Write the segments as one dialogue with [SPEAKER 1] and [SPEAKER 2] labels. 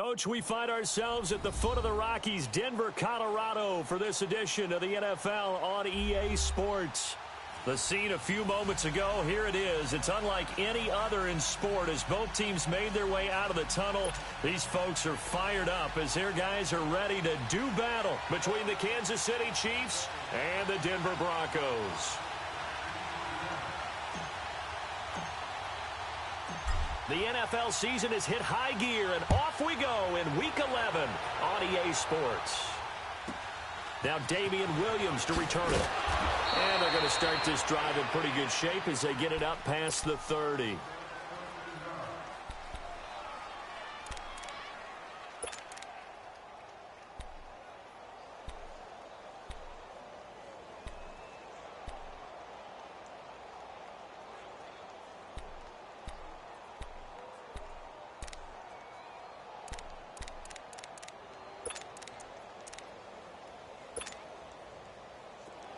[SPEAKER 1] Coach, we find ourselves at the foot of the Rockies, Denver, Colorado, for this edition of the NFL on EA Sports. The scene a few moments ago, here it is. It's unlike any other in sport as both teams made their way out of the tunnel. These folks are fired up as their guys are ready to do battle between the Kansas City Chiefs and the Denver Broncos. The NFL season has hit high gear, and off we go in Week 11 on EA Sports. Now Damian Williams to return it. And they're going to start this drive in pretty good shape as they get it up past the 30.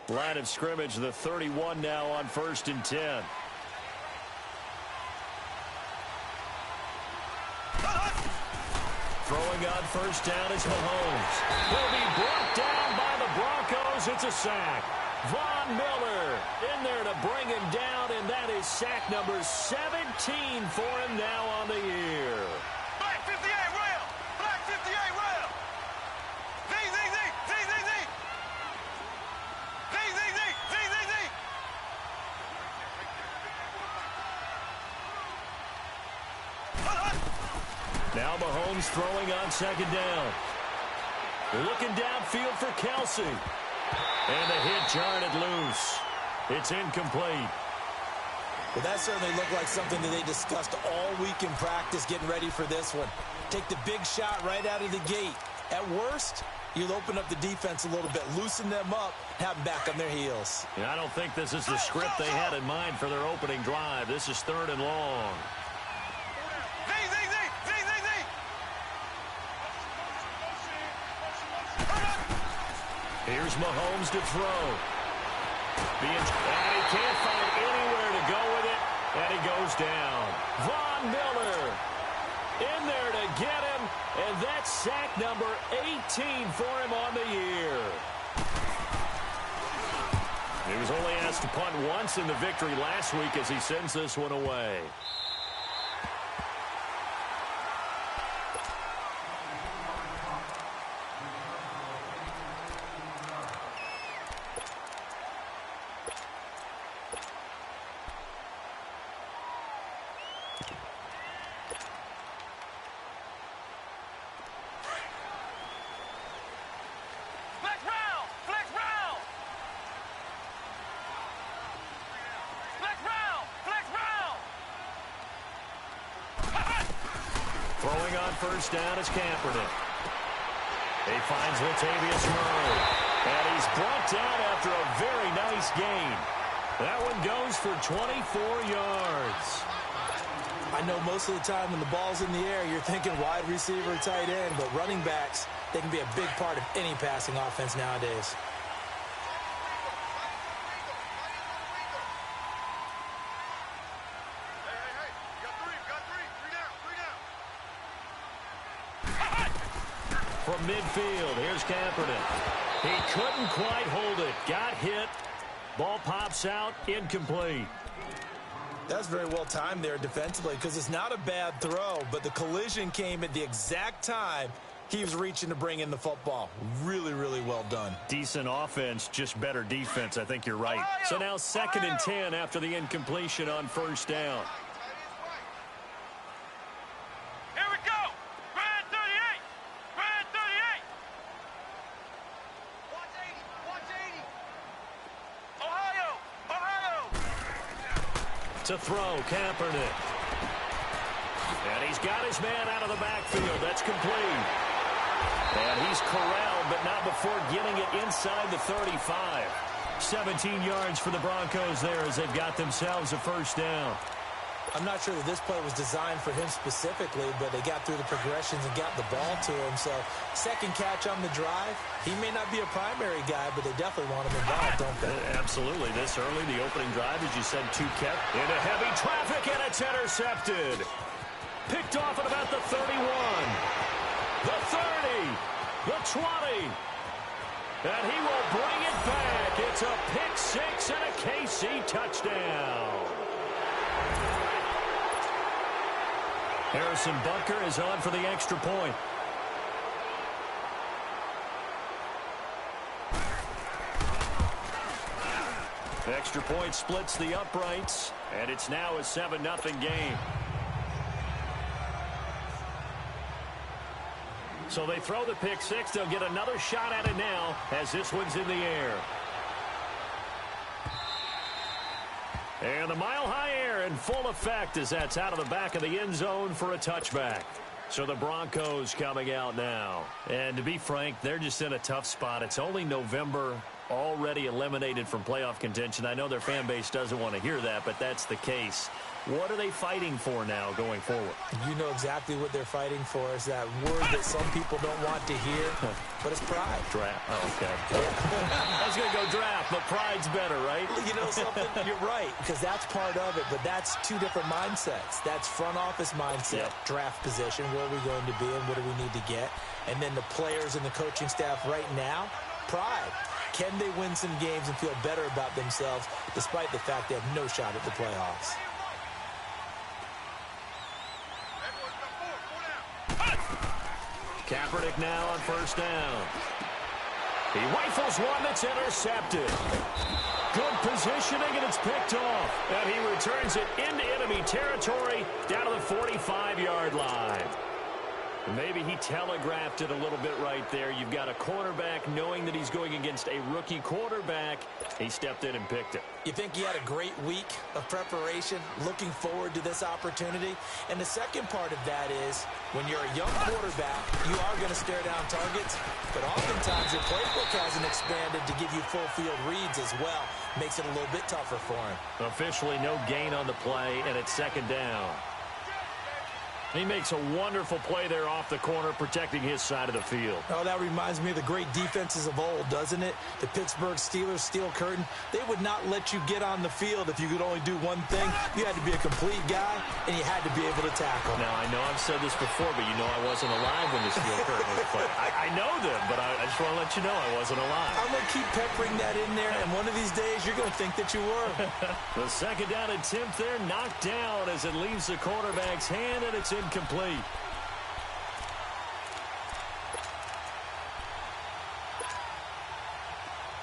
[SPEAKER 1] Line of scrimmage, the 31 now on 1st and 10. Throwing on first down is Mahomes. He'll be brought down by the Broncos. It's a sack. Von Miller in there to bring him down, and that is sack number 17 for him now on the year.
[SPEAKER 2] Black 58 rail! Black 58 rail! Z, Z, Z, Z, Z, Z! Z, Z, Z, Z, Z, Z!
[SPEAKER 1] Now Mahomes throwing on second down. Looking downfield for Kelsey. And the hit jarred it loose. It's incomplete.
[SPEAKER 3] Well, that certainly looked like something that they discussed all week in practice getting ready for this one. Take the big shot right out of the gate. At worst, you'll open up the defense a little bit, loosen them up, have them back on their heels.
[SPEAKER 1] Yeah, I don't think this is the script they had in mind for their opening drive. This is 3rd and long.
[SPEAKER 2] Z, Z, Z, Z, Z, Z!
[SPEAKER 1] Here's Mahomes to throw. And he can't find anywhere to go with it, and he goes down. Von Miller in there to get him, and that's sack number 18 for him on the year. He was only asked to punt once in the victory last week as he sends this one away. Throwing on first down is Kaepernick. He finds Latavius Murray. And he's brought down after a very nice gain. That one goes for 24 yards.
[SPEAKER 3] I know most of the time when the ball's in the air, you're thinking wide receiver, tight end, but running backs, they can be a big part of any passing offense nowadays.
[SPEAKER 1] From midfield, here's Kaepernick. He couldn't quite hold it. Got hit. Ball pops out. Incomplete.
[SPEAKER 3] That's very well timed there defensively because it's not a bad throw, but the collision came at the exact time he was reaching to bring in the football. Really, really well done.
[SPEAKER 1] Decent offense, just better defense. I think you're right. So now 2nd and 10 after the incompletion on first down. To throw, Kaepernick. And he's got his man out of the backfield. That's complete. And he's corralled, but not before getting it inside the 35. 17 yards for the Broncos there as they've got themselves a first down.
[SPEAKER 3] I'm not sure that this play was designed for him specifically, but they got through the progressions and got the ball to him. So, second catch on the drive. He may not be a primary guy, but they definitely want him involved, don't they?
[SPEAKER 1] Absolutely. This early, the opening drive, as you said, 2 kept. Into heavy traffic, and it's intercepted. Picked off at about the 31. the 20. And he will bring it back. It's a pick six and a KC touchdown. Harrison Butker is on for the extra point. Extra point splits the uprights, and it's now a 7-0 game. So they throw the pick six. They'll get another shot at it now as this one's in the air. And the mile-high air in full effect as that's out of the back of the end zone for a touchback. So the Broncos coming out now. And to be frank, they're just in a tough spot. It's only November, already eliminated from playoff contention. I know their fan base doesn't want to hear that, but that's the case. What are they fighting for now going forward?
[SPEAKER 3] You know exactly what they're fighting for. Is that word that some people don't want to hear, but it's pride.
[SPEAKER 1] Draft. Oh, okay. I was going to go draft, but pride's better, right?
[SPEAKER 3] You know something? You're right, because that's part of it, but that's two different mindsets. That's front office mindset, draft position, where are we going to be and what do we need to get? And then the players and the coaching staff right now, pride. Can they win some games and feel better about themselves despite the fact they have no shot at the playoffs?
[SPEAKER 1] Kaepernick now on first down. He rifles one that's intercepted. Good positioning, and it's picked off. And he returns it into enemy territory down to the 45-yard line. Maybe he telegraphed it a little bit right there. You've got a cornerback knowing that he's going against a rookie quarterback. He stepped in and picked it.
[SPEAKER 3] You think he had a great week of preparation, looking forward to this opportunity? And the second part of that is, when you're a young quarterback, you are going to stare down targets, but oftentimes your playbook hasn't expanded to give you full field reads as well. Makes it a little bit tougher for him.
[SPEAKER 1] Officially no gain on the play, and it's second down. He makes a wonderful play there off the corner, protecting his side of the field.
[SPEAKER 3] Oh, that reminds me of the great defenses of old, doesn't it? The Pittsburgh Steelers, steel curtain. They would not let you get on the field if you could only do one thing. You had to be a complete guy, and you had to be able to tackle.
[SPEAKER 1] Now, I know I've said this before, but you know I wasn't alive when the steel curtain was played. I know them, but I just want to let you know I wasn't alive.
[SPEAKER 3] I'm going to keep peppering that in there, and one of these days you're going to think that you were.
[SPEAKER 1] The second down attempt there knocked down as it leaves the quarterback's hand, and it's incomplete.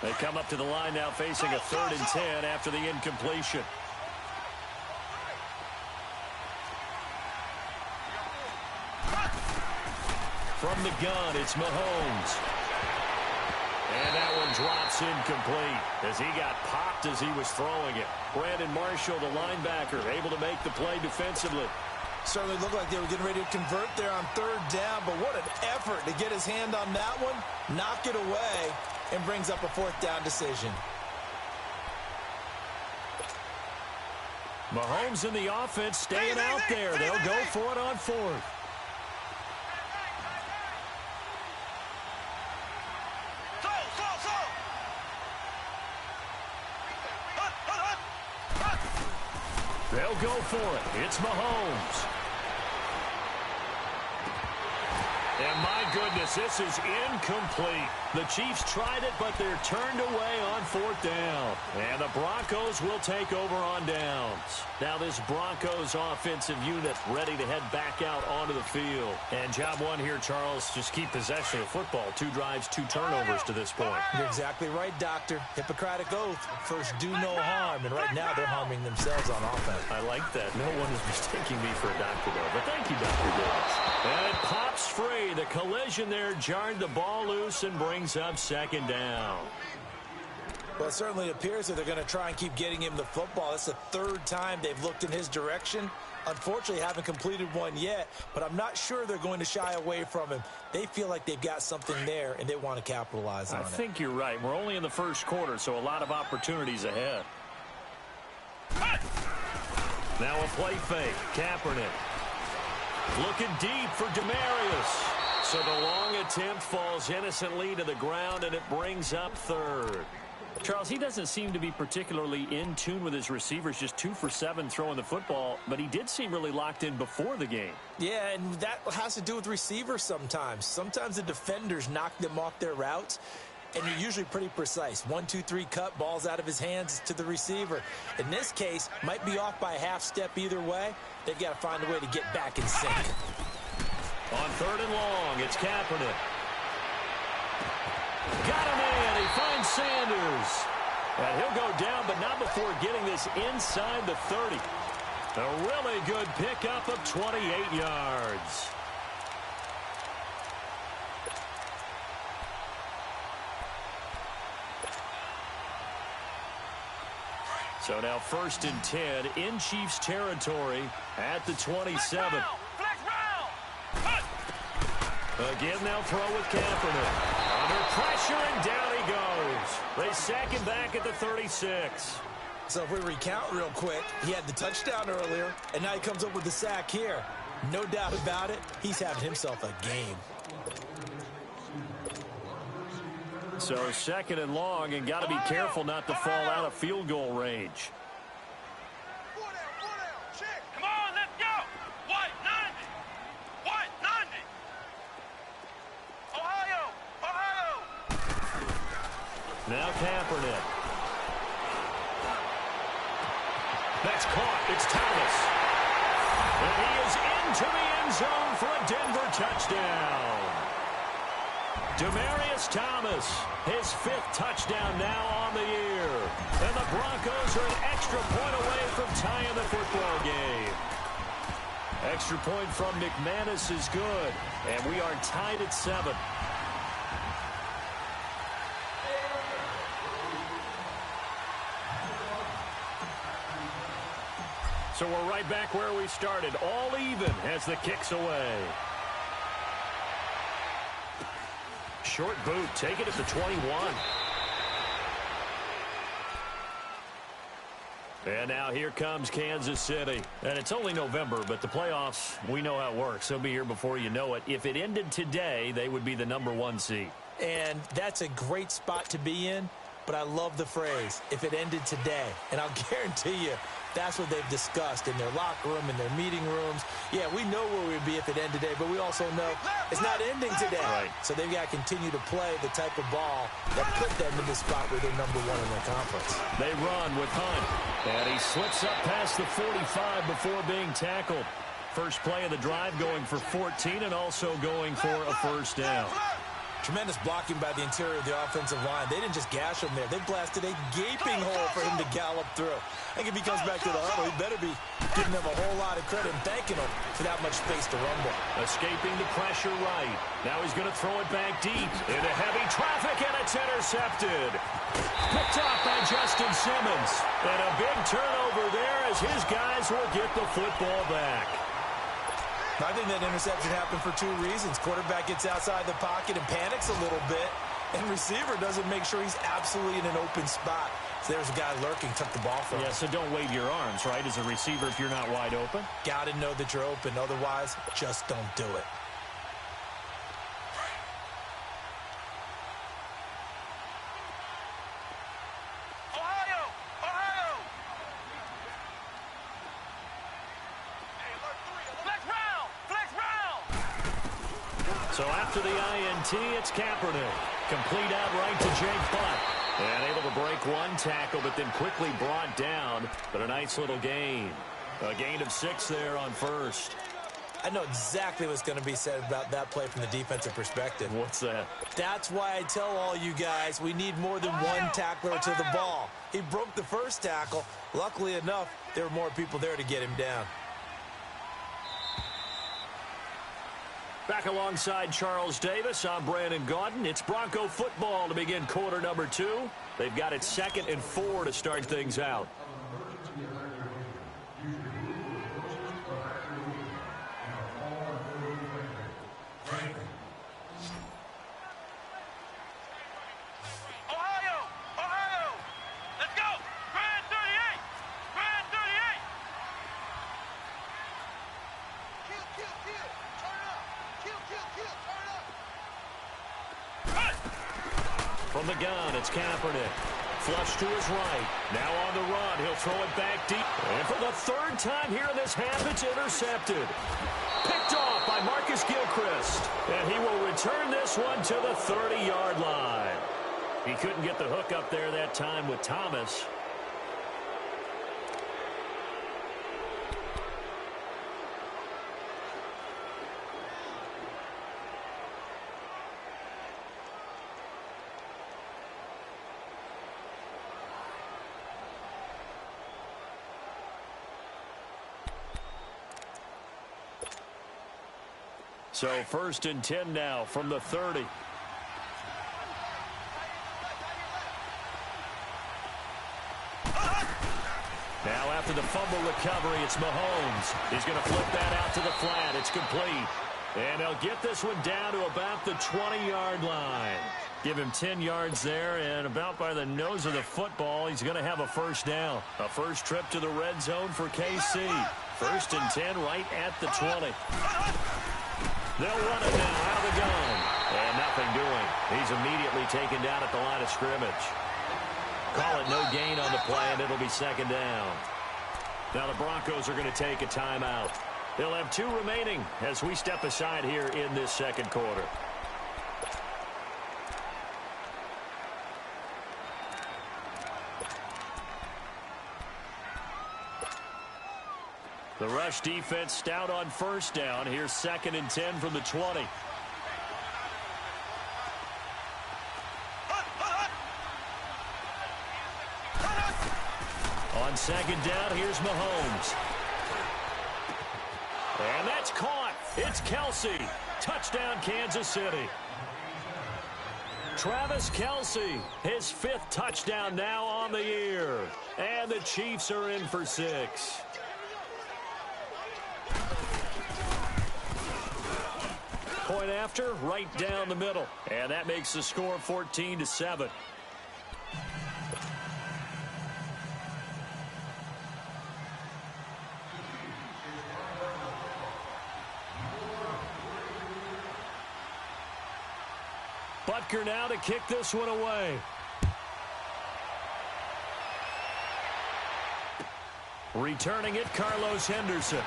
[SPEAKER 1] They come up to the line now facing a 3rd and 10 after the incompletion. From the gun, it's Mahomes. And that one drops incomplete as he got popped as he was throwing it. Brandon Marshall, the linebacker, able to make the play defensively.
[SPEAKER 3] Certainly looked like they were getting ready to convert there on 3rd down, but what an effort to get his hand on that one, knock it away, and brings up a 4th down decision.
[SPEAKER 1] Mahomes in the offense staying out there. They'll go for it on 4th. They'll go for it. It's Mahomes. And my goodness, this is incomplete. The Chiefs tried it, but they're turned away on 4th down. And the Broncos will take over on downs. Now this Broncos offensive unit ready to head back out onto the field. And job one here, Charles, just keep possession of the football. 2 drives, 2 turnovers to this point.
[SPEAKER 3] You're exactly right, Doctor. Hippocratic oath. First, do no harm. And right now, they're harming themselves on offense.
[SPEAKER 1] I like that. No one is mistaking me for a doctor, though. But thank you, Dr. Davis. And it pops free. The collision there jarred the ball loose and brings up 2nd down.
[SPEAKER 3] Well, it certainly appears that they're going to try and keep getting him the football. That's the 3rd time they've looked in his direction. Unfortunately, haven't completed one yet, but I'm not sure they're going to shy away from him. They feel like they've got something there, and they want to capitalize on it.
[SPEAKER 1] I think you're right. We're only in the 1st quarter, so a lot of opportunities ahead. Now a play fake. Kaepernick. Looking deep for Demaryius. So the long attempt falls innocently to the ground, and it brings up 3rd. Charles, he doesn't seem to be particularly in tune with his receivers, just 2 for 7 throwing the football, but he did seem really locked in before the game.
[SPEAKER 3] Yeah, and that has to do with receivers sometimes. Sometimes the defenders knock them off their routes, and you're usually pretty precise. 1, 2, 3 cut, balls out of his hands to the receiver. In this case, might be off by a half step either way. They've got to find a way to get back in sync.
[SPEAKER 1] On 3rd and long, it's Kaepernick. Got him in. He finds Sanders. And he'll go down, but not before getting this inside the 30. A really good pickup of 28 yards. So now 1st and 10 in Chiefs territory at the 27. Again, they'll throw with Kaepernick. Under pressure, and down he goes. They sack him back at the 36.
[SPEAKER 3] So if we recount real quick, he had the touchdown earlier, and now he comes up with the sack here. No doubt about it, he's having himself a game.
[SPEAKER 1] So 2nd and long, and got to be careful not to fall out of field goal range.
[SPEAKER 2] Come on, let's go. White 90. White 90. Ohio.
[SPEAKER 1] Now Kaepernick. That's caught. It's Thomas. And he is into the end zone for a Denver touchdown. Demaryius Thomas, his 5th touchdown now on the year. And the Broncos are an extra point away from tying the football game. Extra point from McManus is good. And we are tied at 7. So we're right back where we started. All even as the kick's away. Short boot, take it at the 21. And now here comes Kansas City. And it's only November, but the playoffs, we know how it works. They'll be here before you know it. If it ended today, they would be the #1 seed.
[SPEAKER 3] And that's a great spot to be in, but I love the phrase, if it ended today. And I'll guarantee you, that's what they've discussed in their locker room, in their meeting rooms. Yeah, we know where we'd be if it ended today, but we also know it's not ending today.
[SPEAKER 1] Right.
[SPEAKER 3] So they've got to continue to play the type of ball that put them in the spot where they're #1 in their conference.
[SPEAKER 1] They run with Hunt, and he slips up past the 45 before being tackled. First play of the drive going for 14 and also going for a first down.
[SPEAKER 3] Tremendous blocking by the interior of the offensive line. They didn't just gash him there. They blasted a gaping hole for him to gallop through. I think if he comes back to the huddle, he better be giving them a whole lot of credit and thanking them for that much space to rumble.
[SPEAKER 1] Escaping the pressure right. Now he's going to throw it back deep into heavy traffic, and it's intercepted. Picked off by Justin Simmons. And a big turnover there as his guys will get the football back.
[SPEAKER 3] I think that interception happened for 2 reasons. Quarterback gets outside the pocket and panics a little bit, and receiver doesn't make sure he's absolutely in an open spot. So there's a guy lurking, took the ball from him.
[SPEAKER 1] Yeah, so don't wave your arms, right, as a receiver if you're not wide open.
[SPEAKER 3] Got to know that you're open. Otherwise, just don't do it.
[SPEAKER 1] So after the INT, it's Kaepernick. Complete out right to Jake Butt. And able to break 1 tackle, but then quickly brought down. But a nice little gain. A gain of 6 there on first.
[SPEAKER 3] I know exactly what's going to be said about that play from the defensive perspective.
[SPEAKER 1] What's that?
[SPEAKER 3] That's why I tell all you guys we need more than 1 tackler to the ball. He broke the first tackle. Luckily enough, there were more people there to get him down.
[SPEAKER 1] Back alongside Charles Davis, I'm Brandon Gaudin. It's Bronco football to begin quarter number 2. They've got it 2nd and 4 to start things out.
[SPEAKER 2] Ohio! Let's go! Grand 38! Grand 38! Kill, turn up! Kill, turn up!
[SPEAKER 1] From the gun, it's Kaepernick. flush to his right. Now on the run. He'll throw it back deep. And for the third time here in this half, it's intercepted. Picked off by Marcus Gilchrist. And he will return this one to the 30-yard line. He couldn't get the hook up there that time with Thomas. So 1st and 10 now from the 30. Now after the fumble recovery, it's Mahomes. He's going to flip that out to the flat. It's complete. And they'll get this one down to about the 20-yard line. Give him 10 yards there, and about by the nose of the football, he's going to have a first down. A first trip to the red zone for KC. 1st and 10 right at the 20. They'll run it now out of the gun. And nothing doing. He's immediately taken down at the line of scrimmage. Call it no gain on the play, and it'll be 2nd down. Now the Broncos are going to take a timeout. They'll have 2 remaining as we step aside here in this 2nd quarter. The rush defense stout on 1st down. Here's 2nd and 10 from the 20. On 2nd down, here's Mahomes. And that's caught. It's Kelsey. Touchdown, Kansas City. Travis Kelsey, his 5th touchdown now on the year. And the Chiefs are in for 6. Point after, right down the middle. And that makes the score 14-7. Butker now to kick this one away. Returning it, Carlos Henderson.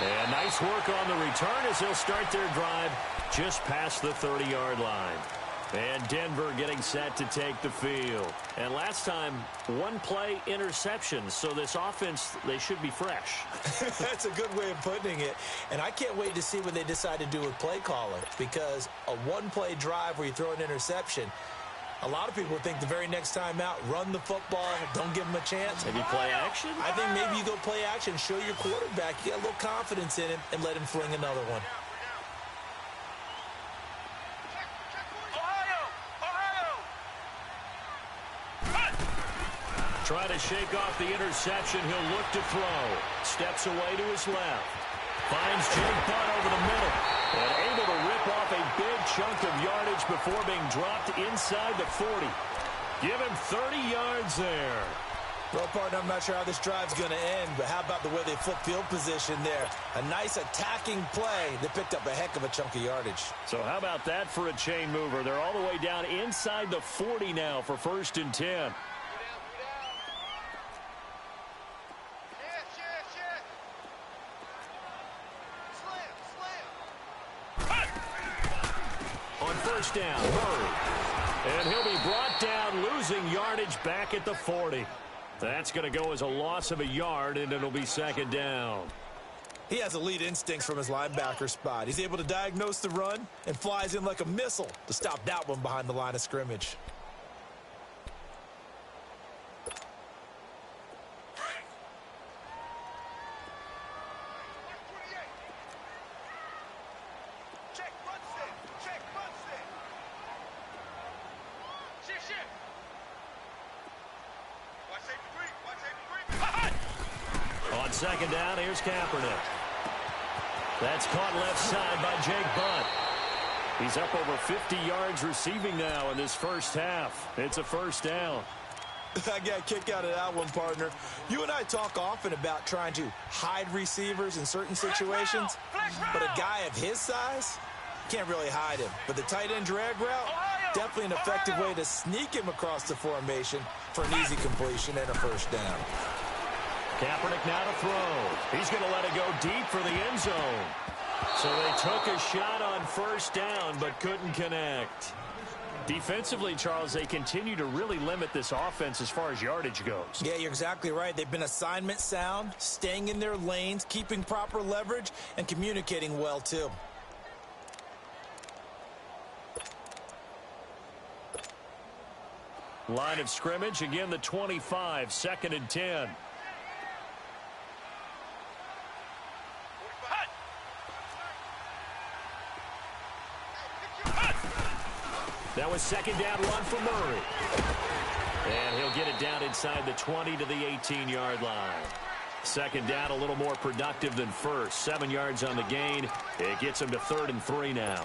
[SPEAKER 1] And nice work on the return as they'll start their drive just past the 30-yard line. And Denver getting set to take the field. And last time, 1-play interception. So this offense, they should be fresh.
[SPEAKER 3] That's a good way of putting it. And I can't wait to see what they decide to do with play calling. Because a 1-play drive where you throw an interception, a lot of people think the very next time out, run the football, don't give them a chance.
[SPEAKER 1] Maybe play action?
[SPEAKER 3] I think maybe you go play action, show your quarterback, you get a little confidence in him, and let him fling another one.
[SPEAKER 1] Try to shake off the interception. He'll look to throw. Steps away to his left. Finds Jake Butt over the middle. And able to rip off a big chunk of yardage before being dropped inside the 40. Give him 30 yards there.
[SPEAKER 3] Well, partner, I'm not sure how this drive's going to end, but how about the way they flip field position there? A nice attacking play that picked up a heck of a chunk of yardage.
[SPEAKER 1] So how about that for a chain mover? They're all the way down inside the 40 now for 1st and 10. Down, Murray. And he'll be brought down, losing yardage back at the 40. That's going to go as a loss of a yard, and it'll be 2nd down.
[SPEAKER 3] He has elite instincts from his linebacker spot. He's able to diagnose the run and flies in like a missile to stop that one behind the line of scrimmage.
[SPEAKER 1] On 2nd down, here's Kaepernick. That's caught left side by Jake Butt. He's up over 50 yards receiving now in this first half. It's a 1st down.
[SPEAKER 3] I got a kick out of that one, partner. You and I talk often about trying to hide receivers in certain situations, but a guy of his size can't really hide him. But the tight end drag route, Definitely an effective way to sneak him across the formation for an easy completion and a first down.
[SPEAKER 1] Kaepernick now to throw. He's going to let it go deep for the end zone. So they took a shot on first down but couldn't connect. Defensively, Charles, they continue to really limit this offense as far as yardage goes.
[SPEAKER 3] Yeah, you're exactly right. They've been assignment sound, staying in their lanes, keeping proper leverage, and communicating well, too.
[SPEAKER 1] Line of scrimmage, again the 25, 2nd and 10. That was 2nd down run for Murray. And he'll get it down inside the 20 to the 18-yard line. 2nd down a little more productive than first. 7 yards on the gain. It gets him to 3rd and 3 now.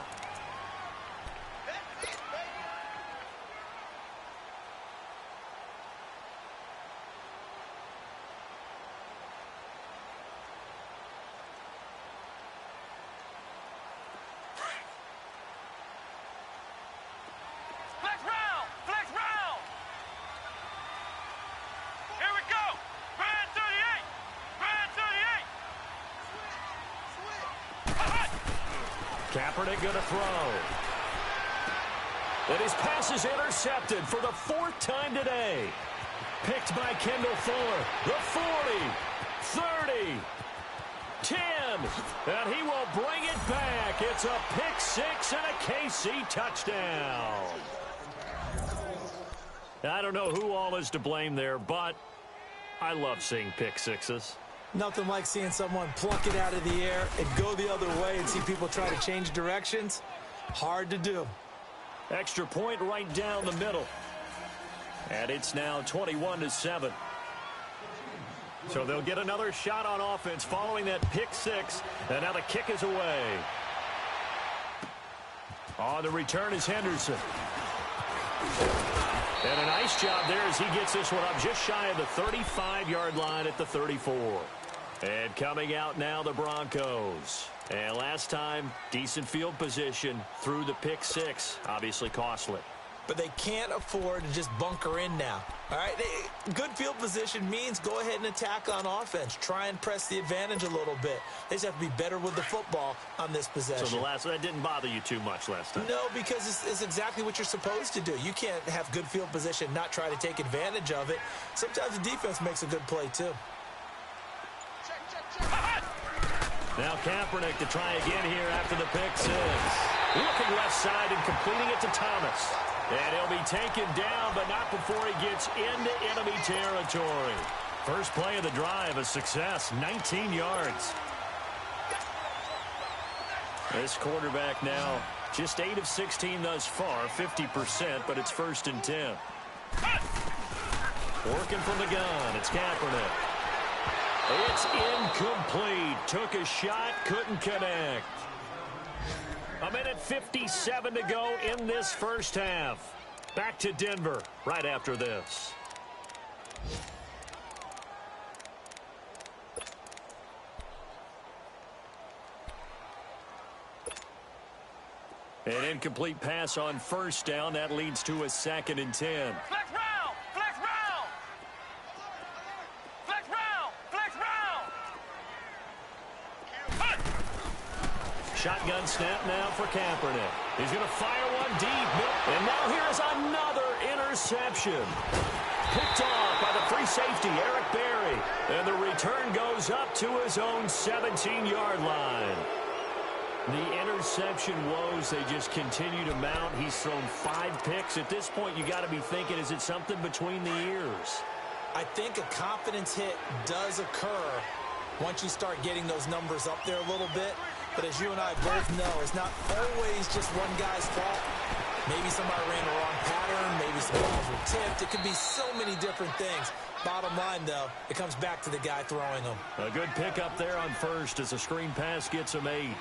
[SPEAKER 1] Kaepernick going to throw. And his pass is intercepted for the 4th time today. Picked by Kendall Fuller. The 40, 30, 10. And he will bring it back. It's a pick 6 and a KC touchdown. I don't know who all is to blame there, but I love seeing pick sixes.
[SPEAKER 3] Nothing like seeing someone pluck it out of the air and go the other way and see people try to change directions. Hard to do.
[SPEAKER 1] Extra point right down the middle. And it's now 21-7. So they'll get another shot on offense following that pick 6. And now the kick is away. On the return is Henderson. And a nice job there as he gets this one up just shy of the 35-yard line at the 34. And coming out now, the Broncos. And last time, decent field position through the pick 6. Obviously costly.
[SPEAKER 3] But they can't afford to just bunker in now. All right, good field position means go ahead and attack on offense. Try and press the advantage a little bit. They just have to be better with the football on this possession.
[SPEAKER 1] So that didn't bother you too much last time?
[SPEAKER 3] No, because it's exactly what you're supposed to do. You can't have good field position, not try to take advantage of it. Sometimes the defense makes a good play, too.
[SPEAKER 1] Now Kaepernick to try again here after the pick 6. Looking left side and completing it to Thomas. And he'll be taken down, but not before he gets into enemy territory. First play of the drive, a success, 19 yards. This quarterback now just 8 of 16 thus far, 50%, but it's 1st and 10. Working from the gun, it's Kaepernick. It's incomplete. Took a shot, couldn't connect. 1:57 to go in this first half. Back to Denver right after this. An incomplete pass on first down. That leads to a 2nd and 10.
[SPEAKER 2] Flex round! Flex round! Flex round! Flex round!
[SPEAKER 1] Shotgun snap now for Kaepernick. He's going to fire one deep. And now here's another interception. Picked off by the free safety, Eric Berry. And the return goes up to his own 17-yard line. The interception woes, they just continue to mount. He's thrown 5 picks. At this point, you got to be thinking, is it something between the ears?
[SPEAKER 3] I think a confidence hit does occur once you start getting those numbers up there a little bit. But as you and I both know, it's not always just one guy's fault. Maybe somebody ran the wrong pattern. Maybe some balls were tipped. It could be so many different things. Bottom line, though, it comes back to the guy throwing them.
[SPEAKER 1] A good pickup there on first as a screen pass gets him 8.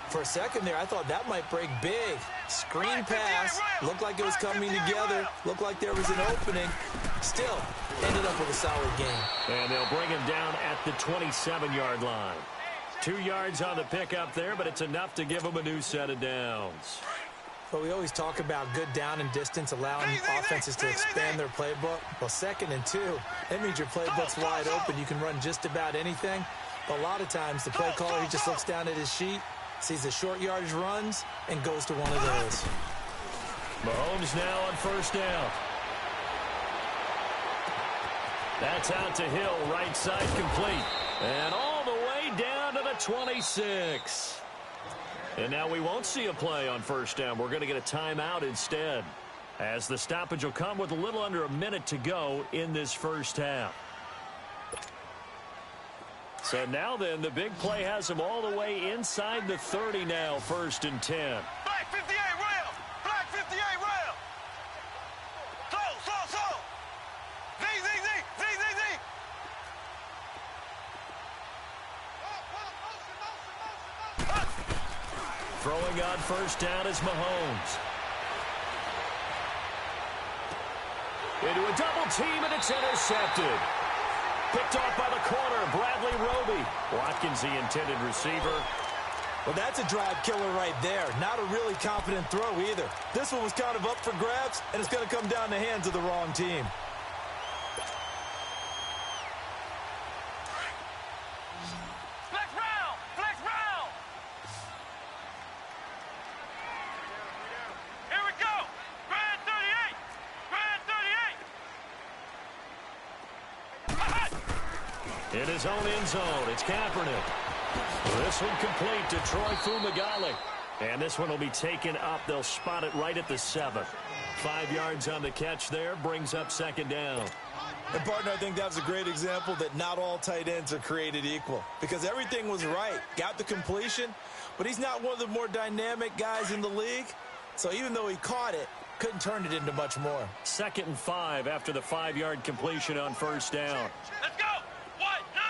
[SPEAKER 3] For a second there, I thought that might break big. Screen pass. Looked like it was coming together. Looked like there was an opening. Still, ended up with a solid game.
[SPEAKER 1] And they'll bring him down at the 27-yard line. 2 yards on the pickup there, but it's enough to give him a new set of downs.
[SPEAKER 3] Well, we always talk about good down and distance, allowing offenses to expand their playbook. Well, 2nd and 2, that means your playbook's wide open. You can run just about anything. But a lot of times, the play caller, he just looks down at his sheet, sees the short yardage runs, and goes to one of those.
[SPEAKER 1] Mahomes now on 1st down. That's out to Hill, right side complete. And all the way down to the 26. And now we won't see a play on 1st down. We're going to get a timeout instead, as the stoppage will come with a little under a minute to go in this 1st half. So now then, the big play has them all the way inside the 30 now, 1st and 10.
[SPEAKER 2] Black 58 rail. Black 58 rail. So. Z.
[SPEAKER 1] Throwing on 1st down is Mahomes. Into a double team, and it's intercepted. Picked off by the corner, Bradley Roby. Watkins, the intended receiver.
[SPEAKER 3] Well, that's a drive killer right there. Not a really confident throw either. This one was kind of up for grabs, and it's going to come down the hands of the wrong team.
[SPEAKER 2] Flex round. Here we go. Grand 38.
[SPEAKER 1] In his own end zone, it's Kaepernick. This one complete to Troy Fumagalli. And this one will be taken up. They'll spot it right at the 7. 5 yards on the catch there, brings up 2nd down.
[SPEAKER 3] And, partner, I think that was a great example that not all tight ends are created equal, because everything was right. Got the completion, but he's not one of the more dynamic guys in the league. So even though he caught it, couldn't turn it into much more.
[SPEAKER 1] 2nd and 5 after the 5-yard completion on 1st down.
[SPEAKER 2] Let's go. White 90.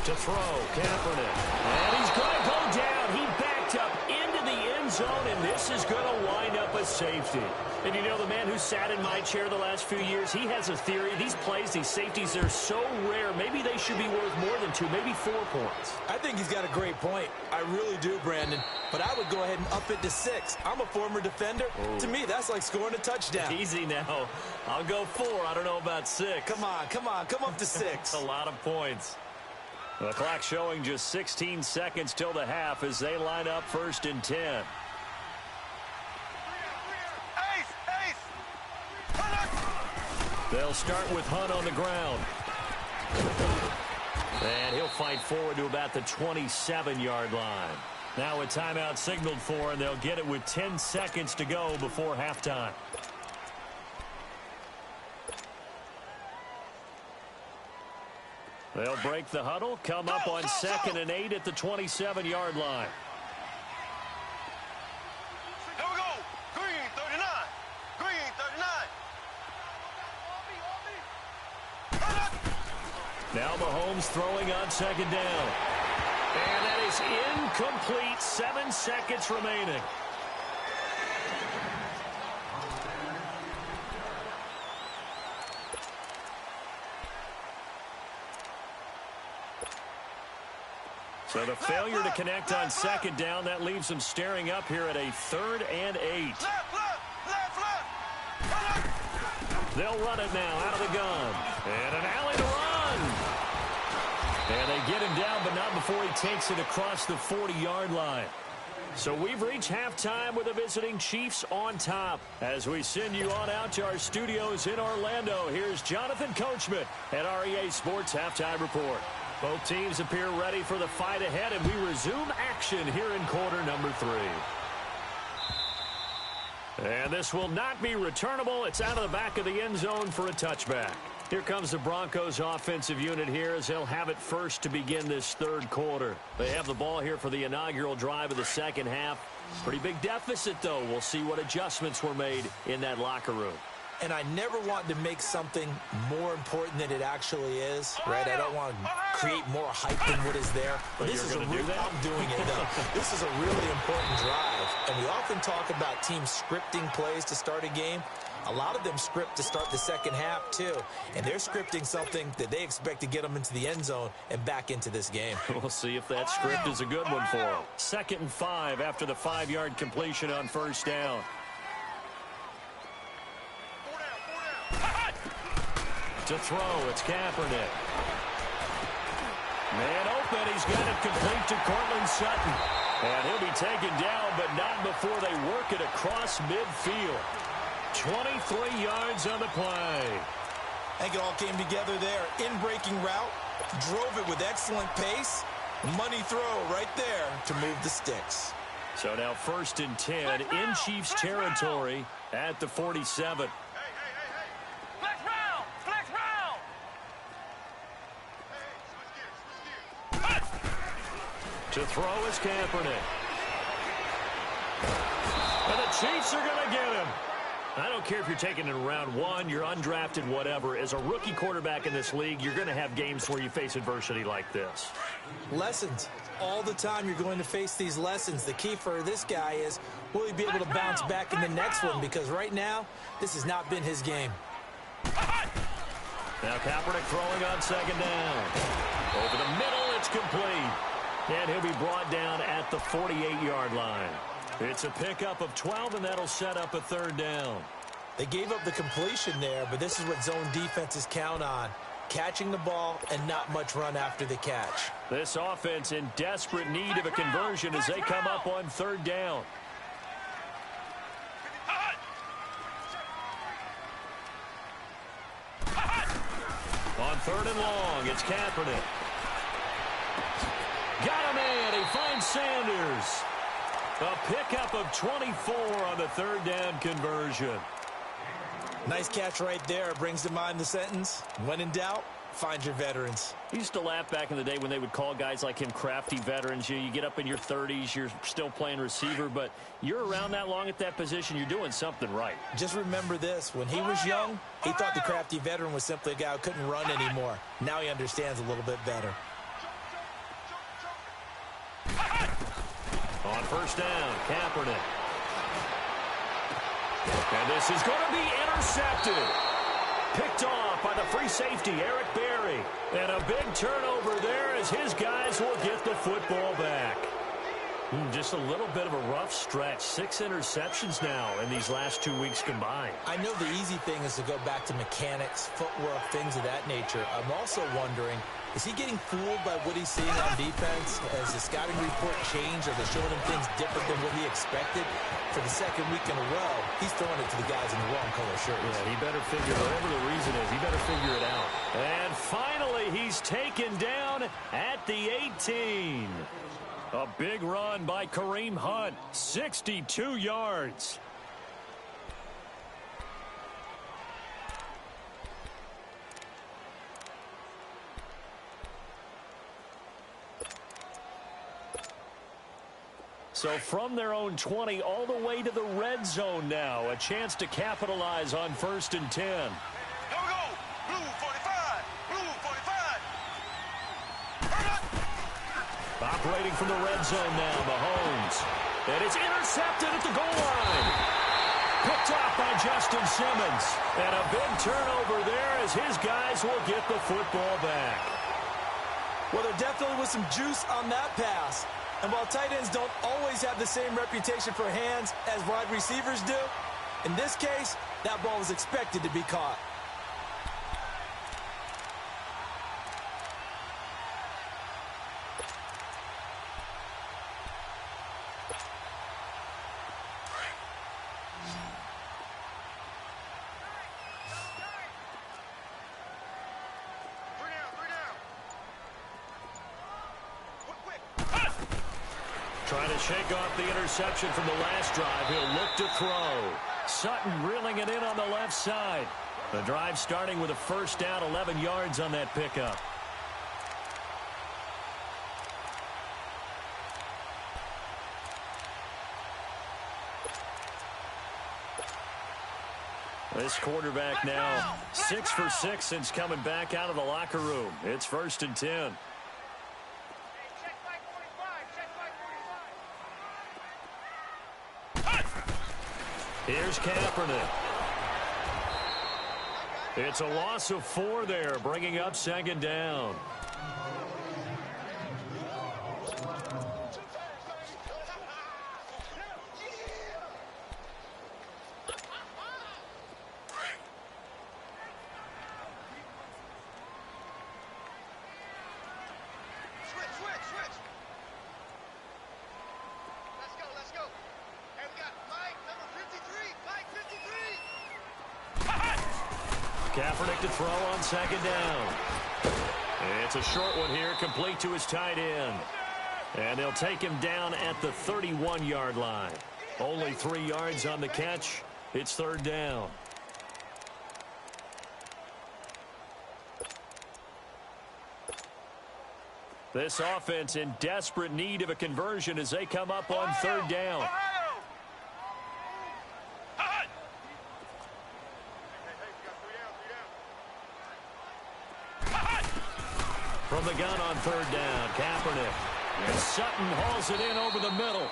[SPEAKER 1] To throw, Kaepernick. And he's going to go down. He backed up into the end zone, and this is going to wind up a safety. And you know, the man who sat in my chair the last few years, he has a theory. These plays, these safeties, they're so rare. Maybe they should be worth more than 2, maybe 4 points.
[SPEAKER 3] I think he's got a great point. I really do, Brandon. But I would go ahead and up it to 6. I'm a former defender.
[SPEAKER 1] Ooh.
[SPEAKER 3] To me, that's like scoring a touchdown.
[SPEAKER 1] Easy now. I'll go 4. I don't know about 6.
[SPEAKER 3] Come on. Come up to 6.
[SPEAKER 1] A lot of points. The clock showing just 16 seconds till the half as they line up 1st and 10.
[SPEAKER 2] Ace.
[SPEAKER 1] They'll start with Hunt on the ground. And he'll fight forward to about the 27-yard line. Now a timeout signaled for, and they'll get it with 10 seconds to go before halftime. They'll break the huddle, come up on 2nd and 8 at the 27-yard line.
[SPEAKER 2] Here we go. Green 39.
[SPEAKER 1] Now Mahomes throwing on 2nd down. And that is incomplete. 7 seconds remaining. So the failure to connect on 2nd down, that leaves them staring up here at a 3rd and 8.
[SPEAKER 2] Left.
[SPEAKER 1] They'll run it now out of the gun. And an alley to run. And they get him down, but not before he takes it across the 40-yard line. So we've reached halftime with the visiting Chiefs on top. As we send you on out to our studios in Orlando, here's Jonathan Coachman at REA Sports Halftime Report. Both teams appear ready for the fight ahead, and we resume action here in quarter number 3. And this will not be returnable. It's out of the back of the end zone for a touchback. Here comes the Broncos offensive unit here as they'll have it first to begin this 3rd quarter. They have the ball here for the inaugural drive of the 2nd half. Pretty big deficit, though. We'll see what adjustments were made in that locker room.
[SPEAKER 3] And I never want to make something more important than it actually is, right? I don't want to create more hype than what is there.
[SPEAKER 1] But
[SPEAKER 3] this is
[SPEAKER 1] I'm doing
[SPEAKER 3] it, though. This is a really important drive. And we often talk about teams scripting plays to start a game. A lot of them script to start the second half, too. And they're scripting something that they expect to get them into the end zone and back into this game.
[SPEAKER 1] We'll see if that script is a good one for them. 2nd and 5 after the 5-yard completion on first down. To throw, it's Kaepernick. Man open, he's got it complete to Cortland Sutton. And he'll be taken down, but not before they work it across midfield. 23 yards on the play.
[SPEAKER 3] I think it all came together there. In-breaking route, drove it with excellent pace. Money throw right there to move the sticks.
[SPEAKER 1] So now 1st and 10 in Chiefs territory at the 47.
[SPEAKER 2] Flex round! Flex round!
[SPEAKER 1] To throw is Kaepernick. And the Chiefs are going to get him. I don't care if you're taking it in round 1, you're undrafted, whatever. As a rookie quarterback in this league, you're going to have games where you face adversity like this.
[SPEAKER 3] Lessons. All the time you're going to face these lessons. The key for this guy is, will he be able to bounce back in the next one? Because right now, this has not been his game.
[SPEAKER 1] Now Kaepernick throwing on 2nd down. Over the middle, it's complete. And he'll be brought down at the 48-yard line. It's a pickup of 12, and that'll set up a 3rd down.
[SPEAKER 3] They gave up the completion there, but this is what zone defenses count on. Catching the ball and not much run after the catch.
[SPEAKER 1] This offense in desperate need of a conversion as they come up on 3rd down. On 3rd and long, it's Kaepernick. Got him in. He finds Sanders. A pickup of 24 on the 3rd down conversion.
[SPEAKER 3] Nice catch right there. Brings to mind the sentence, when in doubt, find your veterans.
[SPEAKER 1] I used to laugh back in the day when they would call guys like him crafty veterans. You get up in your 30s, you're still playing receiver, but you're around that long at that position, you're doing something right.
[SPEAKER 3] Just remember this. When he was young, he thought the crafty veteran was simply a guy who couldn't run anymore. Now he understands a little bit better.
[SPEAKER 1] On 1st down, Kaepernick. And this is going to be intercepted. Picked off by the free safety, Eric Berry. And a big turnover there as his guys will get the football back. Just a little bit of a rough stretch. 6 interceptions now in these last 2 weeks combined.
[SPEAKER 3] I know the easy thing is to go back to mechanics, footwork, things of that nature. I'm also wondering, is he getting fooled by what he's seeing on defense? Has the scouting report changed? Are they showing him things different than what he expected? For the 2nd week in a row, he's throwing it to the guys in the wrong color shirts.
[SPEAKER 1] Yeah, he better figure, whatever the reason is, he better figure it out. And finally, he's taken down at the 18. A big run by Kareem Hunt, 62 yards. So from their own 20 all the way to the red zone now. A chance to capitalize on 1st and 10.
[SPEAKER 2] Here we go. Blue 45. Blue 45.
[SPEAKER 1] Operating from the red zone now, Mahomes. And it's intercepted at the goal line. Picked off by Justin Simmons. And a big turnover there as his guys will get the football back.
[SPEAKER 3] Well, there definitely was some juice on that pass. And while tight ends don't always have the same reputation for hands as wide receivers do, in this case, that ball was expected to be caught.
[SPEAKER 1] Trying to shake off the interception from the last drive. He'll look to throw. Sutton reeling it in on the left side. The drive starting with a 1st down, 11 yards on that pickup. This quarterback now 6 for 6 since coming back out of the locker room. It's 1st and 10. Here's Kaepernick. It's a loss of 4 there, bringing up second down. Kaepernick to throw on second down. It's a short one here, complete to his tight end. And they'll take him down at the 31-yard line. Only 3 yards on the catch. It's third down. This offense in desperate need of a conversion as they come up on third down. From the gun on third down, Kaepernick. And Sutton hauls it in over the middle.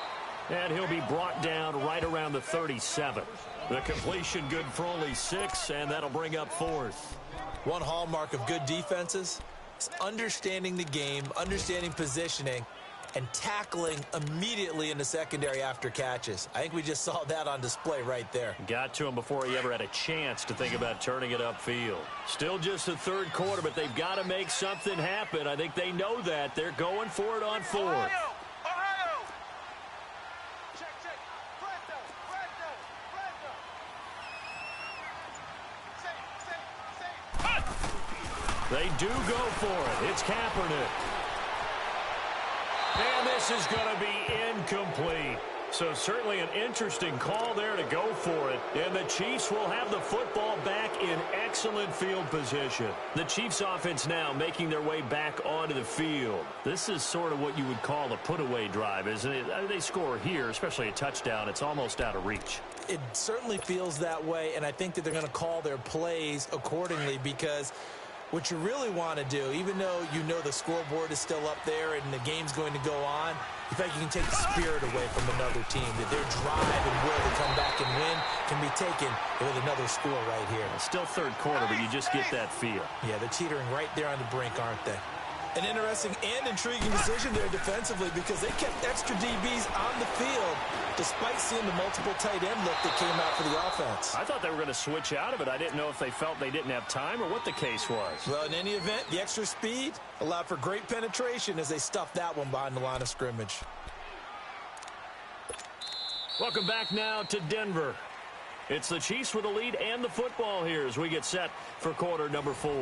[SPEAKER 1] And he'll be brought down right around the 37. The completion good for only 6, and that'll bring up fourth.
[SPEAKER 3] One hallmark of good defenses is understanding the game, understanding positioning, and tackling immediately in the secondary after catches. I think we just saw that on display right there.
[SPEAKER 1] Got to him before he ever had a chance to think about turning it upfield. Still just the third quarter, but they've got to make something happen. I think they know that. They're going for it on fourth. They do go for it. It's Kaepernick. And this is going to be incomplete. So certainly an interesting call there to go for it. And the Chiefs will have the football back in excellent field position. The Chiefs offense now making their way back onto the field. This is sort of what you would call a put-away drive, isn't it? They score here, especially a touchdown. It's almost out of reach.
[SPEAKER 3] It certainly feels that way, and I think that they're going to call their plays accordingly because what you really want to do, even though you know the scoreboard is still up there and the game's going to go on, you think you can take the spirit away from another team, that their drive and where they come back and win can be taken with another score right here.
[SPEAKER 1] It's still third quarter, but you just get that feel.
[SPEAKER 3] Yeah, they're teetering right there on the brink, aren't they? An interesting and intriguing decision there defensively because they kept extra DBs on the field despite seeing the multiple tight end look that came out for the offense.
[SPEAKER 1] I thought they were going to switch out of it. I didn't know if they felt they didn't have time or what the case was.
[SPEAKER 3] Well, in any event, the extra speed allowed for great penetration as they stuffed that one behind the line of scrimmage.
[SPEAKER 1] Welcome back now to Denver. It's the Chiefs with the lead and the football here as we get set for quarter number 4.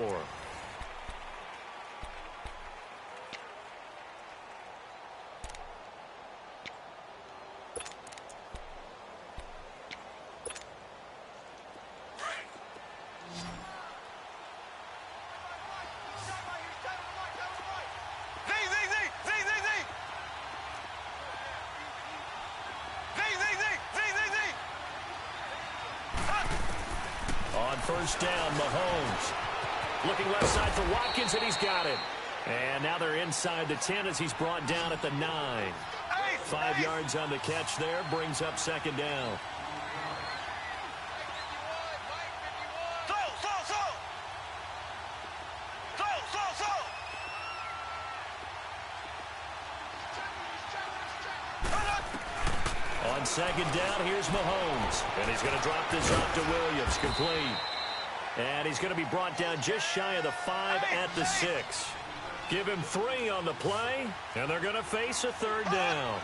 [SPEAKER 1] First down, Mahomes. Looking left side for Watkins, and he's got it. And now they're inside the 10 as he's brought down at the 9. 5 yards on the catch there, brings up second down. On second down, here's Mahomes. And he's going to drop this off to Williams, complete. And he's going to be brought down just shy of the 5 at the 6. Give him 3 on the play, and they're going to face a third down.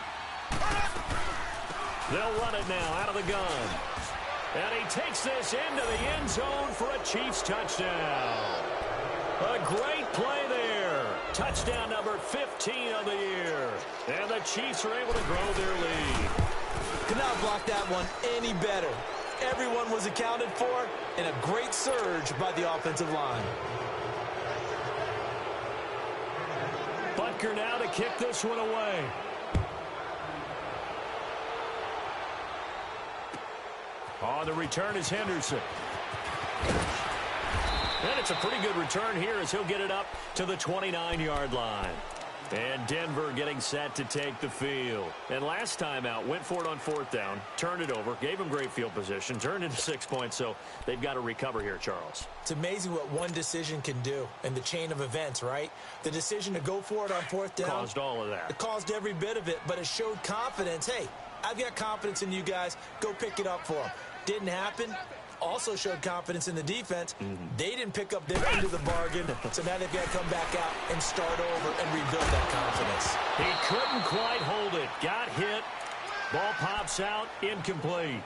[SPEAKER 1] They'll run it now out of the gun. And he takes this into the end zone for a Chiefs touchdown. A great play there. Touchdown number 15 of the year. And the Chiefs are able to grow their lead.
[SPEAKER 3] Could not block that one any better. Everyone was accounted for, and a great surge by the offensive line.
[SPEAKER 1] Butker now to kick this one away. On the return is Henderson. And it's a pretty good return here as he'll get it up to the 29-yard line. And Denver getting set to take the field. And last time out, went for it on 4th down, turned it over, gave them great field position, turned into 6 points, so they've got to recover here, Charles.
[SPEAKER 3] It's amazing what one decision can do in the chain of events, right? The decision to go for it on 4th down.
[SPEAKER 1] Caused all of that.
[SPEAKER 3] It caused every bit of it, but it showed confidence. Hey, I've got confidence in you guys. Go pick it up for them. Didn't happen. Also showed confidence in the defense. They didn't pick up their end of the bargain, so now they've got to come back out and start over and rebuild that confidence.
[SPEAKER 1] He couldn't quite hold it. Got hit. Ball pops out. Incomplete.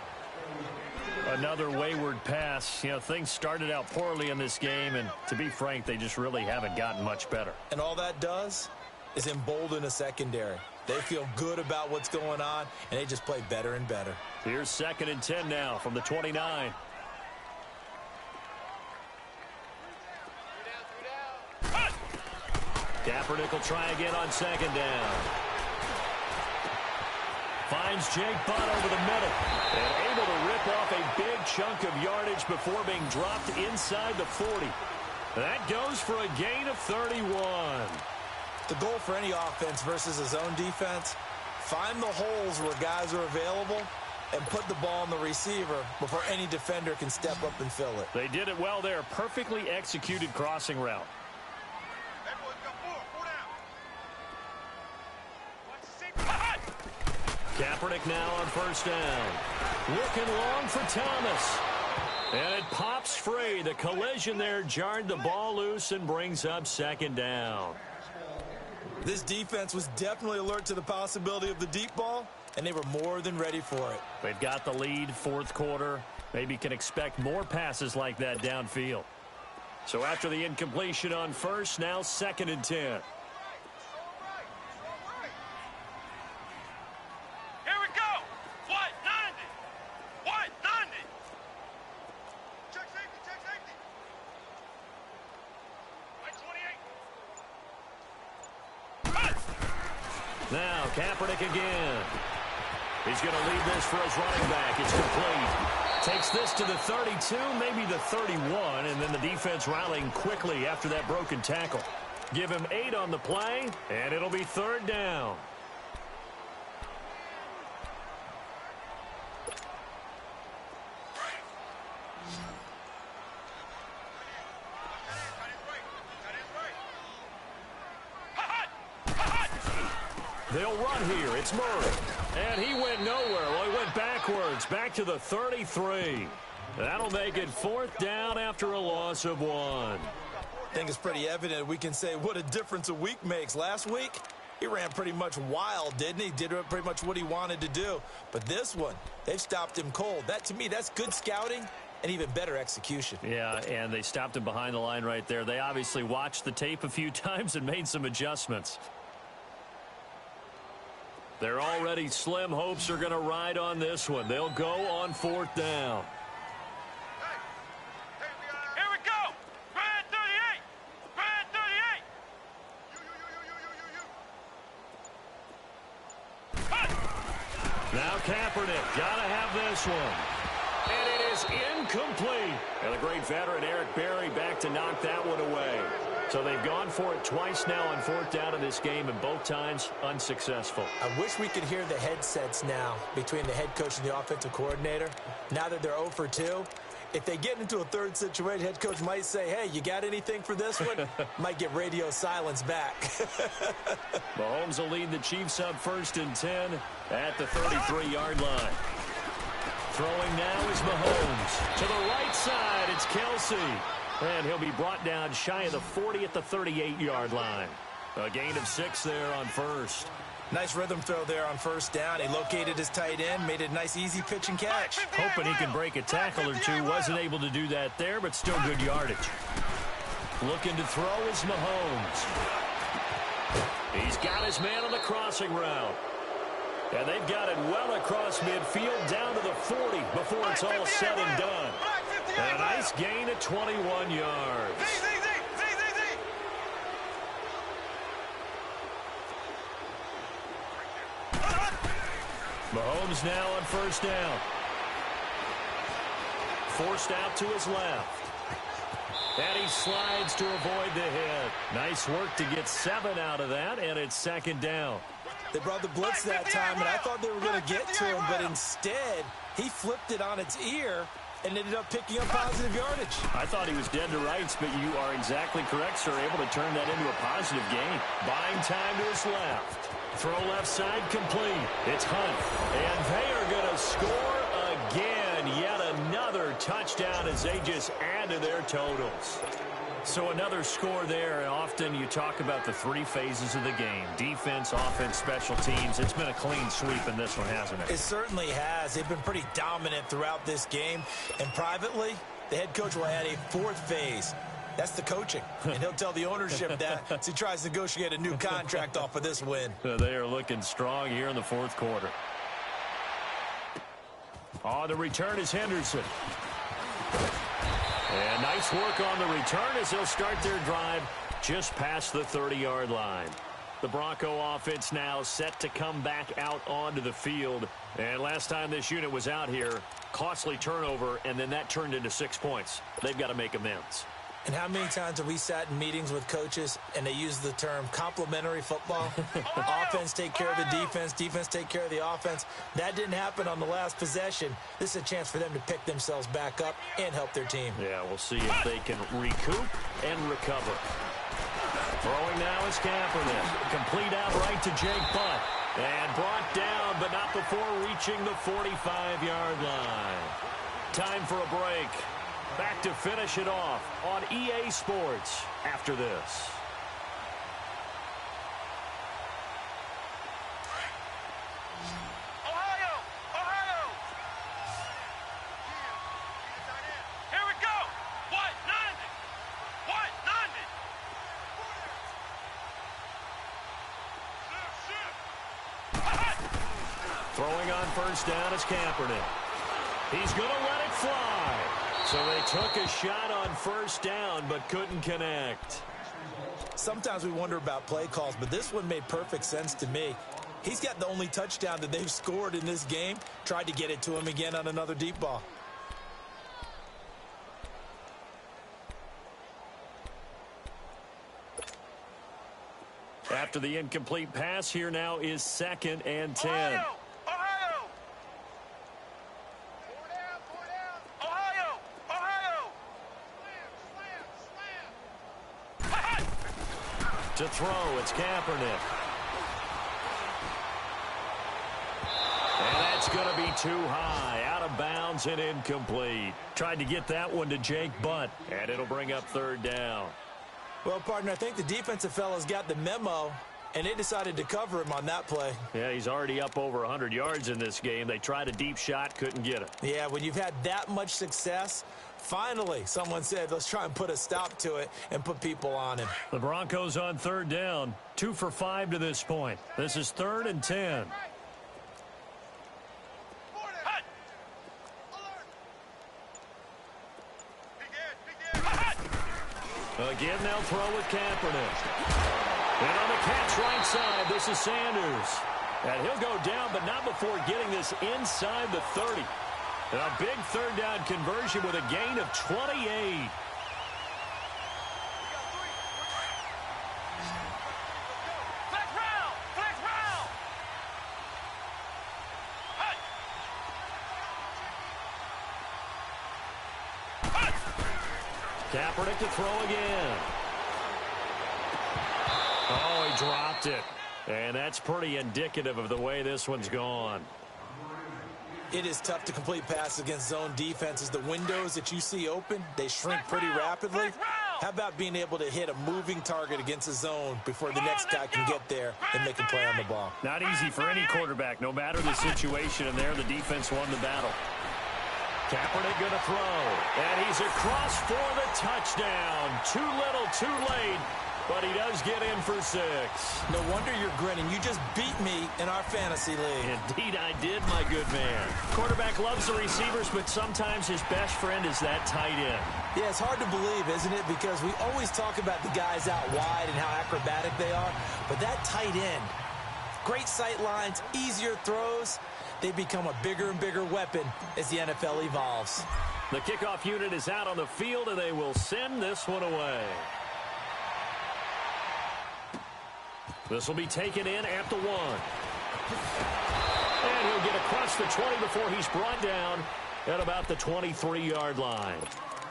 [SPEAKER 1] Another wayward pass. You know, things started out poorly in this game, and to be frank, they just really haven't gotten much better.
[SPEAKER 3] And all that does is embolden a secondary. They feel good about what's going on, and they just play better and better.
[SPEAKER 1] Here's 2nd and 10 now from the 29. Kaepernick will try again on 2nd down. Finds Jake Butt over the middle. And able to rip off a big chunk of yardage before being dropped inside the 40. That goes for a gain of 31.
[SPEAKER 3] The goal for any offense versus a zone defense, find the holes where guys are available and put the ball on the receiver before any defender can step up and fill it.
[SPEAKER 1] They did it well there. Perfectly executed crossing route. Kaepernick now on 1st down. Looking long for Thomas. And it pops free. The collision there jarred the ball loose and brings up 2nd down.
[SPEAKER 3] This defense was definitely alert to the possibility of the deep ball, and they were more than ready for it.
[SPEAKER 1] They've got the lead, 4th quarter. Maybe can expect more passes like that downfield. So after the incompletion on 1st, now 2nd and 10. Now, Kaepernick again. He's going to lead this for his running back. It's complete. Takes this to the 32, maybe the 31, and then the defense rallying quickly after that broken tackle. Give him 8 on the play, and it'll be 3rd down. They'll run here. It's Murray. And he went nowhere. Well, he went backwards. Back to the 33. That'll make it 4th down after a loss of 1.
[SPEAKER 3] I think it's pretty evident we can say what a difference a week makes. Last week, he ran pretty much wild, didn't he? Did pretty much what he wanted to do. But this one, they've stopped him cold. That, to me, that's good scouting and even better execution.
[SPEAKER 1] Yeah, and they stopped him behind the line right there. They obviously watched the tape a few times and made some adjustments. Their already slim hopes are going to ride on this one. They'll go on 4th down.
[SPEAKER 2] Here we go. Brad 38. Brad 38.
[SPEAKER 1] Now Kaepernick got to have this one. And it is incomplete. And the great veteran Eric Berry back to knock that one away. So they've gone for it twice now on 4th down in this game, and both times unsuccessful.
[SPEAKER 3] I wish we could hear the headsets now between the head coach and the offensive coordinator. Now that they're 0 for 2, if they get into a 3rd situation, head coach might say, hey, you got anything for this one? Might get radio silence back.
[SPEAKER 1] Mahomes will lead the Chiefs up 1st and 10 at the 33-yard line. Throwing now is Mahomes. To the right side, it's Kelsey. And he'll be brought down shy of the 40 at the 38-yard line. A gain of 6 there on 1st.
[SPEAKER 3] Nice rhythm throw there on 1st down. He located his tight end, made a nice easy pitch and catch.
[SPEAKER 1] Hoping he can break a tackle or two. Wasn't able to do that there, but still good yardage. Looking to throw is Mahomes. He's got his man on the crossing route. And they've got it well across midfield down to the 40 before it's all said and done. A nice gain of 21 yards. Mahomes now on 1st down. Forced out to his left. And he slides to avoid the hit. Nice work to get 7 out of that, and it's second down.
[SPEAKER 3] They brought the blitz that time, and I thought they were going to get to him, but instead, he flipped it on its ear and ended up picking up positive yardage.
[SPEAKER 1] I thought he was dead to rights, but you are exactly correct, sir. Able to turn that into a positive gain. Buying time to his left. Throw left side complete. It's Hunt. And they are going to score again. Yet another touchdown as they just add to their totals. So another score there, and often you talk about the 3 phases of the game. Defense, offense, special teams. It's been a clean sweep in this one, hasn't it?
[SPEAKER 3] It certainly has. They've been pretty dominant throughout this game. And privately, the head coach will add a 4th phase. That's the coaching. And he'll tell the ownership that as he tries to negotiate a new contract off of this win.
[SPEAKER 1] They are looking strong here in the 4th quarter. On the return is Henderson. And nice work on the return as they'll start their drive just past the 30-yard line. The Bronco offense now set to come back out onto the field. And last time this unit was out here, costly turnover, and then that turned into 6 points. They've got to make amends.
[SPEAKER 3] And how many times have we sat in meetings with coaches and they use the term complementary football? Offense take care of the defense, defense take care of the offense. That didn't happen on the last possession. This is a chance for them to pick themselves back up and help their team.
[SPEAKER 1] Yeah, we'll see if they can recoup and recover. Throwing now is Kaepernick. Complete out right to Jake Butt. And brought down, but not before reaching the 45-yard line. Time for a break. Back to finish it off on EA Sports after this.
[SPEAKER 2] Ohio! Ohio! Here we go! What? Nandon! What? Nandon!
[SPEAKER 1] Throwing on first down is Kaepernick. He's going to let it fly. So they took a shot on first down, but couldn't connect.
[SPEAKER 3] Sometimes we wonder about play calls, but this one made perfect sense to me. He's got the only touchdown that they've scored in this game. Tried to get it to him again on another deep ball.
[SPEAKER 1] After the incomplete pass, here now is 2nd and 10.
[SPEAKER 2] Ohio! Ohio! Ohio! Ohio!
[SPEAKER 1] To throw, it's Kaepernick. And that's going to be too high, out of bounds and incomplete. Tried to get that one to Jake Butt, and it'll bring up 3rd down.
[SPEAKER 3] Well, partner, I think the defensive fellas got the memo, and they decided to cover him on that play.
[SPEAKER 1] Yeah, he's already up over 100 yards in this game. They tried a deep shot, couldn't get it.
[SPEAKER 3] Yeah, when you've had that much success, finally someone said, let's try and put a stop to it and put people on him.
[SPEAKER 1] The Broncos on 3rd down, 2 for 5 to this point. This is 3rd and 10. Again, they'll throw with Kaepernick. And on the catch right side, this is Sanders. And he'll go down, but not before getting this inside the 30. And a big 3rd down conversion with a gain of 28. Kaepernick to throw again. Oh, he dropped it. And that's pretty indicative of the way this one's gone.
[SPEAKER 3] It is tough to complete passes against zone defenses. The windows that you see open, they shrink pretty rapidly. How about being able to hit a moving target against a zone before the next guy can get there and make a play on the ball?
[SPEAKER 1] Not easy for any quarterback, no matter the situation. And there, the defense won the battle. Kaepernick going to throw. And he's across for the touchdown. Too little, too late. But he does get in for 6.
[SPEAKER 3] No wonder you're grinning. You just beat me in our fantasy league.
[SPEAKER 1] Indeed I did, my good man. Quarterback loves the receivers, but sometimes his best friend is that tight end.
[SPEAKER 3] Yeah, it's hard to believe, isn't it? Because we always talk about the guys out wide and how acrobatic they are. But that tight end, great sight lines, easier throws. they become a bigger and bigger weapon as the NFL evolves.
[SPEAKER 1] The kickoff unit is out on the field, and they will send this one away. This will be taken in at the 1. And he'll get across the 20 before he's brought down at about the 23-yard line.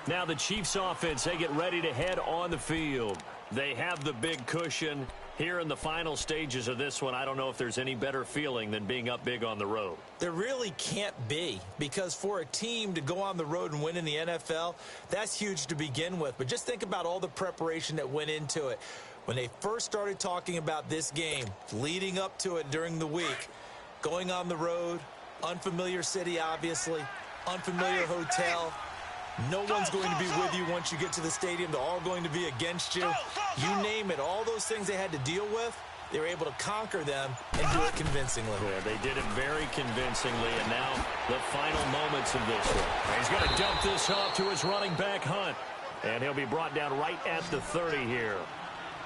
[SPEAKER 1] Now the Chiefs offense, they get ready to head on the field. They have the big cushion here in the final stages of this one. I don't know if there's any better feeling than being up big on the road.
[SPEAKER 3] There really can't be, because for a team to go on the road and win in the NFL, that's huge to begin with. But just think about all the preparation that went into it. When they first started talking about this game, leading up to it during the week, going on the road, unfamiliar city, obviously, unfamiliar hotel. No one's going to be with you once you get to the stadium. They're all going to be against you. You name it, all those things they had to deal with, they were able to conquer them and do it convincingly.
[SPEAKER 1] Yeah, they did it very convincingly, and now the final moments of this one. He's going to dump this off to his running back, Hunt, and he'll be brought down right at the 30 here.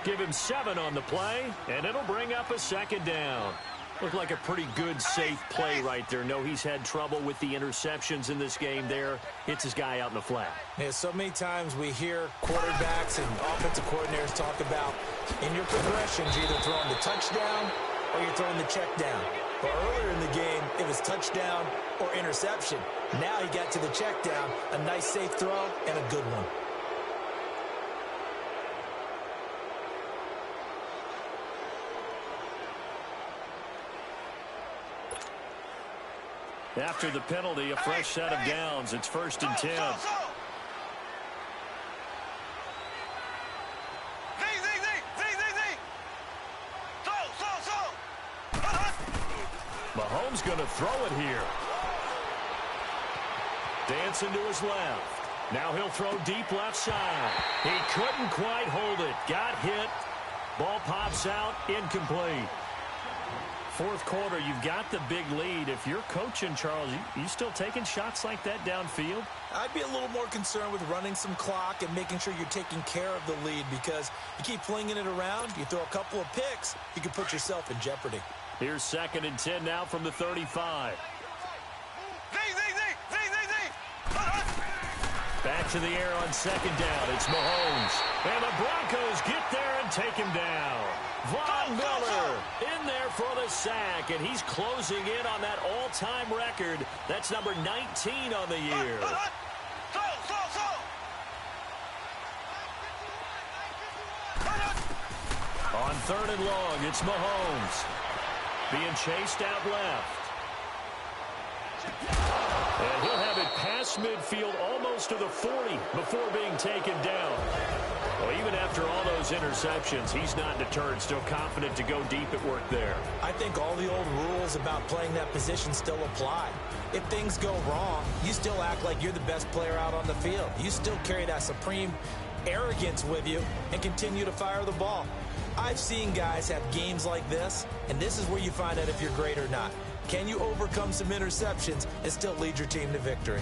[SPEAKER 1] Give him 7 on the play, and it'll bring up a second down. Looked like a pretty good, safe play right there. No, he's had trouble with the interceptions in this game there. Hits his guy out in the flat.
[SPEAKER 3] Yeah, so many times we hear quarterbacks and offensive coordinators talk about in your progressions, you're either throwing the touchdown or you're throwing the check down. But earlier in the game, it was touchdown or interception. Now he got to the check down, a nice safe throw and a good one.
[SPEAKER 1] After the penalty, a fresh set of downs. It's 1st and 10. Mahomes going to throw it here. Dancing to his left. Now he'll throw deep left side. He couldn't quite hold it. Got hit. Ball pops out. Incomplete. Fourth quarter, you've got the big lead. If you're coaching, Charles, you still taking shots like that downfield?
[SPEAKER 3] I'd be a little more concerned with running some clock and making sure you're taking care of the lead, because you keep flinging it around, you throw a couple of picks, you can put yourself in jeopardy.
[SPEAKER 1] Here's 2nd and 10 now from the 35. Back to the air on 2nd down. It's Mahomes. And the Broncos get there and take him down. Von Miller in there for the sack, and he's closing in on that all-time record. That's number 19 on the year. On 3rd and long, it's Mahomes. Being chased out left. And he'll have it past midfield almost to the 40 before being taken down. Well, even after all those interceptions, he's not deterred, still confident to go deep at work there.
[SPEAKER 3] I think all the old rules about playing that position still apply. If things go wrong, you still act like you're the best player out on the field. You still carry that supreme arrogance with you and continue to fire the ball. I've seen guys have games like this, and this is where you find out if you're great or not. Can you overcome some interceptions and still lead your team to victory?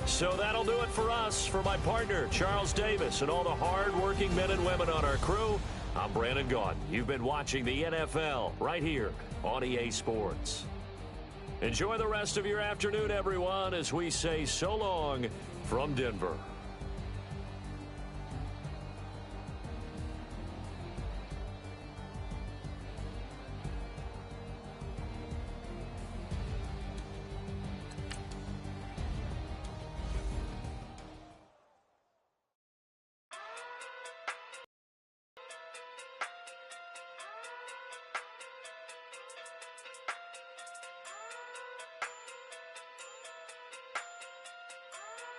[SPEAKER 1] So that'll do it for us. For my partner, Charles Davis, and all the hard-working men and women on our crew, I'm Brandon Gaudin. You've been watching the NFL right here on EA Sports. Enjoy the rest of your afternoon, everyone, as we say so long from Denver.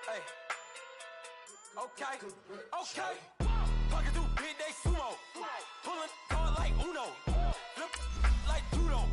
[SPEAKER 2] Hey, okay, pocket through big day sumo, pulling card like Uno, flip like judo.